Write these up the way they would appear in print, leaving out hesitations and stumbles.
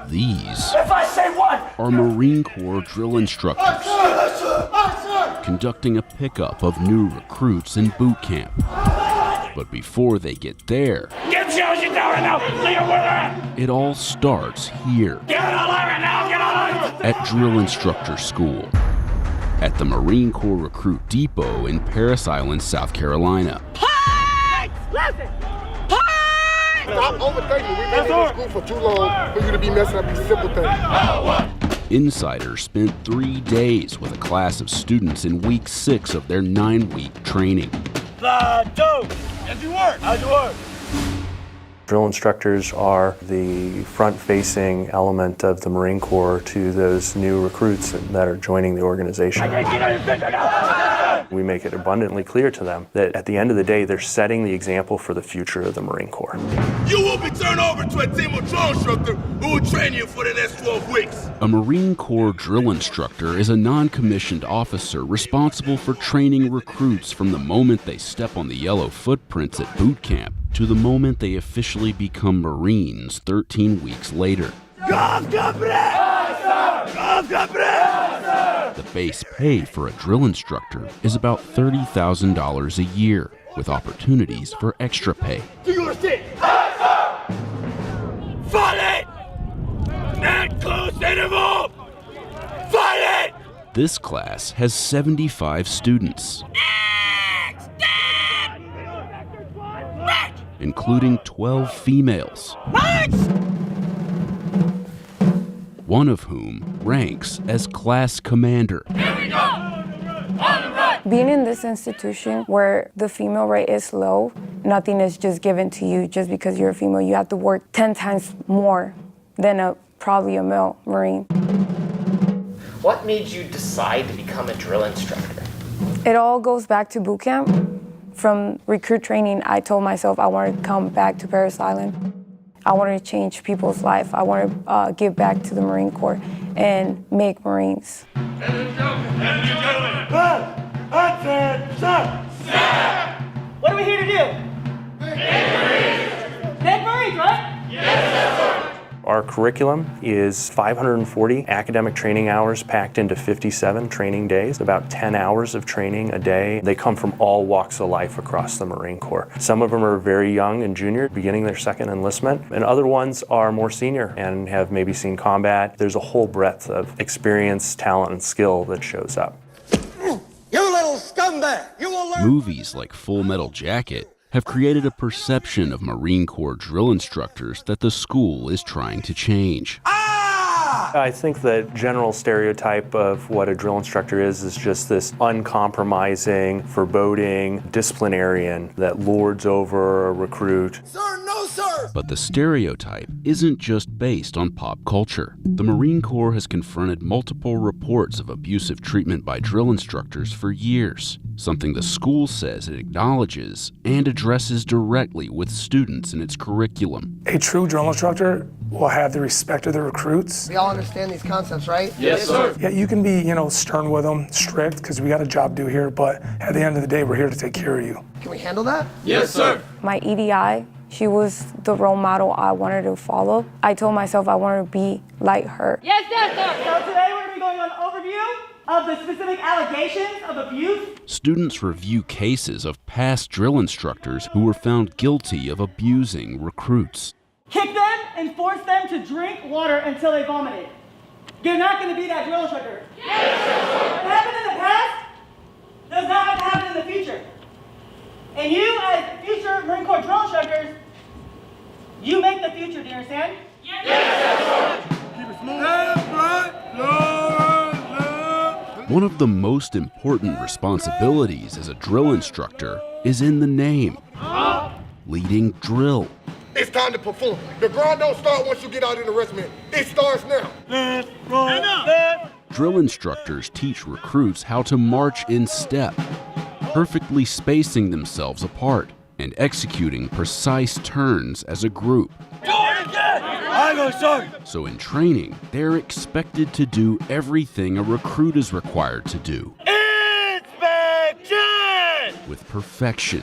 These If I say one, are Marine Corps drill instructors conducting a pickup of new recruits in boot camp. But before they get there, get Josie down right now. Leave her where they're at. it all starts here Get on line right now. Get on line. at Drill Instructor School at the Marine Corps Recruit Depot in Parris Island, South Carolina. Listen. Stop overthinking. We've been in this school for too long for you to be messing up these simple things. Insiders spent 3 days with a class of students in week 6 of their 9-week training. How's your work? Drill instructors are the front-facing element of the Marine Corps to those new recruits that are joining the organization. We make it abundantly clear to them that at the end of the day, they're setting the example for the future of the Marine Corps. You will be turned over to a team of drill instructors who will train you for the next 12 weeks. A Marine Corps drill instructor is a non-commissioned officer responsible for training recruits from the moment they step on the yellow footprints at boot camp to the moment they officially become Marines 13 weeks later. The base pay for a drill instructor is about $30,000 a year, with opportunities for extra pay. Do you understand? Fight it! At close interval! Fight it! This class has 75 students, including 12 females, one of whom ranks as class commander. Being in this institution where the female rate is low, nothing is just given to you just because you're a female. You have to work 10 times more than probably a male Marine. What made you decide to become a drill instructor? It all goes back to boot camp. From recruit training, I told myself I wanted to come back to Parris Island. I wanted to change people's life. I wanted to give back to the Marine Corps and make Marines. What are we here to do? Make Marines, right? Yes, Our curriculum is 540 academic training hours packed into 57 training days, about 10 hours of training a day. They come from all walks of life across the Marine Corps. Some of them are very young and junior, beginning their second enlistment, and other ones are more senior and have maybe seen combat. There's a whole breadth of experience, talent, and skill that shows up. You little scumbag! You will learn. Movies like Full Metal Jacket have created a perception of Marine Corps drill instructors that the school is trying to change. I think the general stereotype of what a drill instructor is just this uncompromising, foreboding disciplinarian that lords over a recruit. Sir, no, sir! But the stereotype isn't just based on pop culture. The Marine Corps has confronted multiple reports of abusive treatment by drill instructors for years, something the school says it acknowledges and addresses directly with students in its curriculum. A true drill instructor will have the respect of the recruits. We all understand these concepts, right? Yes, sir. Yeah, you can be, stern with them, strict, because we got a job to do here, but at the end of the day, we're here to take care of you. Can we handle that? Yes, sir. My EDI, she was the role model I wanted to follow. I told myself I wanted to be like her. Yes, sir. So today we're going to be going on an overview of the specific allegations of abuse. Students review cases of past drill instructors who were found guilty of abusing recruits. Kick them and force them to drink water until they vomited. You're not going to be that drill instructor. Yes, what happened in the past does not have to happen in the future. And you, as future Marine Corps drill instructors, you make the future. Do you understand? Yes, sir. Keep it smooth. One of the most important responsibilities as a drill instructor is in the name: leading drill. It's time to perform. The grind don't start once you get out in the regiment. It starts now. Drill instructors teach recruits how to march in step, perfectly spacing themselves apart and executing precise turns as a group. So in training, they're expected to do everything a recruit is required to do. Inspection! With perfection.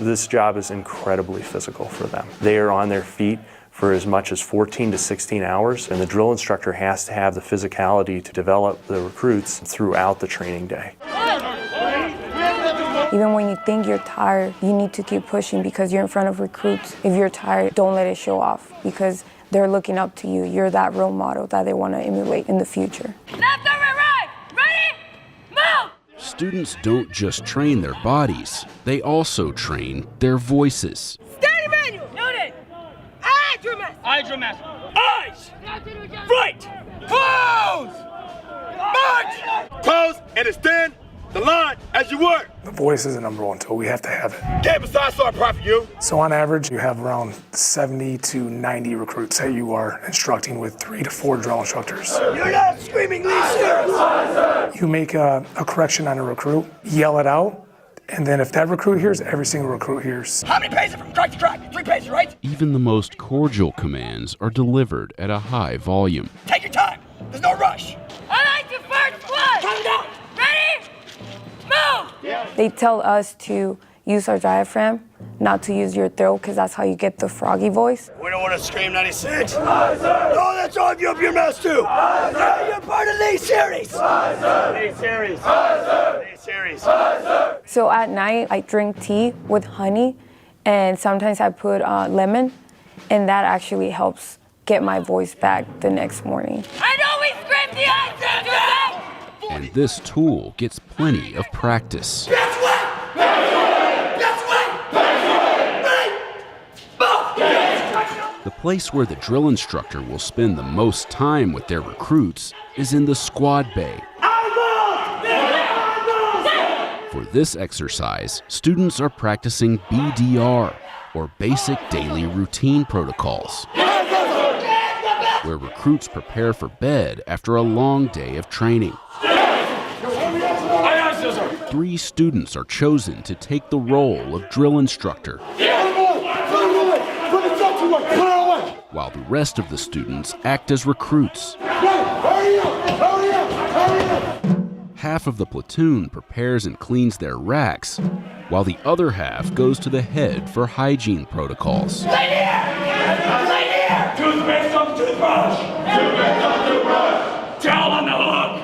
This job is incredibly physical for them. They are on their feet for as much as 14 to 16 hours, and the drill instructor has to have the physicality to develop the recruits throughout the training day. Even when you think you're tired, you need to keep pushing because you're in front of recruits. If you're tired, don't let it show off because they're looking up to you. You're that role model that they want to emulate in the future. Left over, right! Ready? Move! Students don't just train their bodies, they also train their voices. Steady manual! Noted! Eye dramatic! Eye dramatic! Eyes! Right! Close! March! Close and extend the line as you work. The voice is the number one tool. We have to have it. Get beside start proper you. So on average, you have around 70 to 90 recruits that you are instructing with 3 to 4 drill instructors. You're not screaming Lee Sears! You make a correction on a recruit, yell it out, and then if that recruit hears, every single recruit hears. How many paces from track to track? 3 paces, right? Even the most cordial commands are delivered at a high volume. Take your time. There's no rush. I like the first one. Calm down. Ready? Move! Yeah. They tell us to use our diaphragm, not to use your throat, because that's how you get the froggy voice. We don't want to scream 96. Aye, sir. No, that's all of you up your mouth too. Aye, sir. You're part of Lee Series. Aye, sir. Lee Series. Aye, sir. Lee Series. Aye, sir. So at night, I drink tea with honey, and sometimes I put lemon, and that actually helps get my voice back the next morning. I know we screamed the answer today. And this tool gets plenty of practice. That's what! That's what! The place where the drill instructor will spend the most time with their recruits is in the squad bay. For this exercise, students are practicing BDR, or Basic Daily Routine Protocols, where recruits prepare for bed after a long day of training. 3 students are chosen to take the role of drill instructor, while the rest of the students act as recruits. Half of the platoon prepares and cleans their racks, while the other half goes to the head for hygiene protocols. Right here! Toothpaste on the toothbrush! Toothpaste on the toothbrush! Towel on the hook!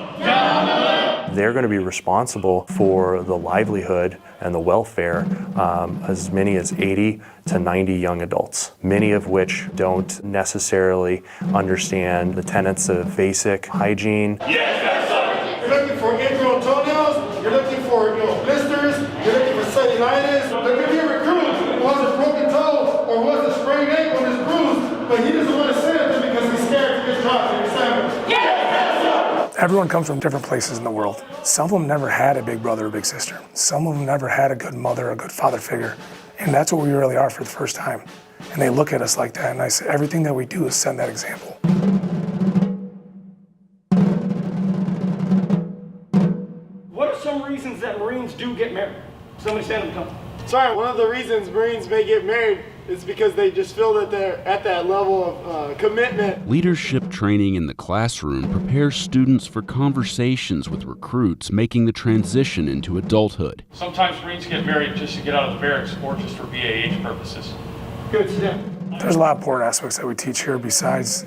They're going to be responsible for the livelihood and the welfare as many as 80 to 90 young adults, many of which don't necessarily understand the tenets of basic hygiene. You're looking for ingrown toenails, you're looking for blisters, you're looking for cellulitis. There could be a recruit who has a broken toe or who has a sprained ankle and is bruised, but he doesn't want to say anything because he's scared to get dropped in exam. Everyone comes from different places in the world. Some of them never had a big brother or big sister. Some of them never had a good mother or a good father figure. And that's what we really are for the first time. And they look at us like that, and I say everything that we do is set that example. What are some reasons that Marines do get married? Somebody stand up and come. Sorry, one of the reasons Marines may get married is because they just feel that they're at that level of commitment. Leadership training in the classroom prepares students for conversations with recruits making the transition into adulthood. Sometimes Marines get married just to get out of the barracks or just for BAH purposes. Good, sit down. There's a lot of important aspects that we teach here besides,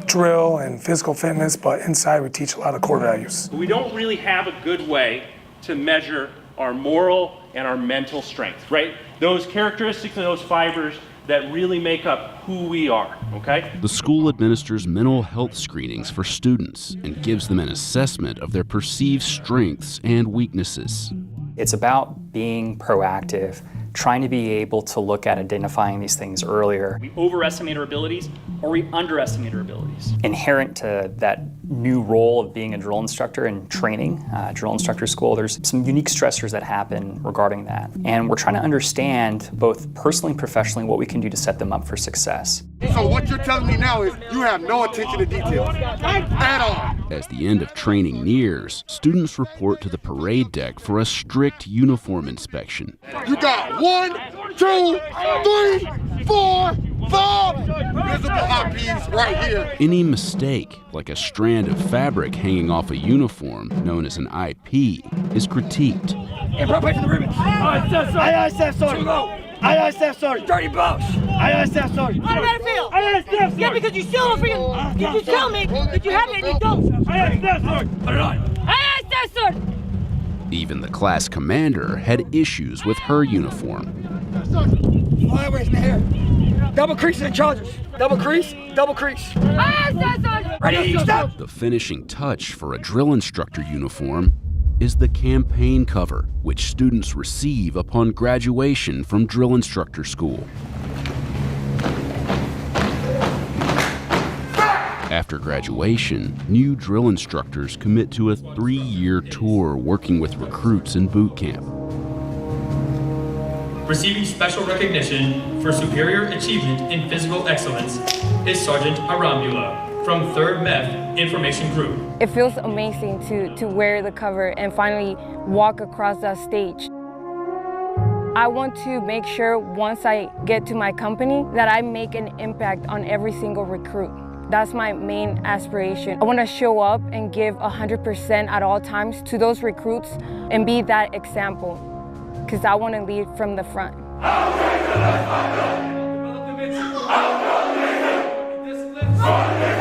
drill and physical fitness, but inside we teach a lot of core values. We don't really have a good way to measure our moral and our mental strength, right? Those characteristics and those fibers that really make up who we are, okay? The school administers mental health screenings for students and gives them an assessment of their perceived strengths and weaknesses. It's about being proactive, trying to be able to look at identifying these things earlier. We overestimate our abilities or we underestimate our abilities. Inherent to that new role of being a drill instructor and training, drill instructor school, there's some unique stressors that happen regarding that. And we're trying to understand both personally and professionally what we can do to set them up for success. So what you're telling me now is you have no attention to detail at all. As the end of training nears, students report to the parade deck for a strict uniform inspection. You got 1, 2, 3, 4, 5 visible IPs right here. Any mistake, like a strand of fabric hanging off a uniform, known as an IP, is critiqued. Hey, bro, back to the ribbon. Aye, sir. Aye, Staff Sergeant. Dirty boss. Aye, Staff Sergeant. How did that feel? Aye, Staff Sergeant. Yeah, because you still don't freaking. Did you tell me that you had it and you don't? Aye, Staff Sergeant. Put it on. Aye, Staff Sergeant. Even the class commander had issues with her uniform. Fly away from here. Double crease in the chargers. Double crease, double crease. Aye, Staff Sergeant. Ready, stop. The finishing touch for a drill instructor uniform is the campaign cover, which students receive upon graduation from drill instructor school. After graduation, new drill instructors commit to a 3-year tour working with recruits in boot camp. Receiving special recognition for superior achievement in physical excellence is Sergeant Arambula from 3rd MEF Information Group. It feels amazing to wear the cover and finally walk across that stage. I want to make sure once I get to my company that I make an impact on every single recruit. That's my main aspiration. I want to show up and give 100% at all times to those recruits and be that example, because I want to lead from the front. Discipline.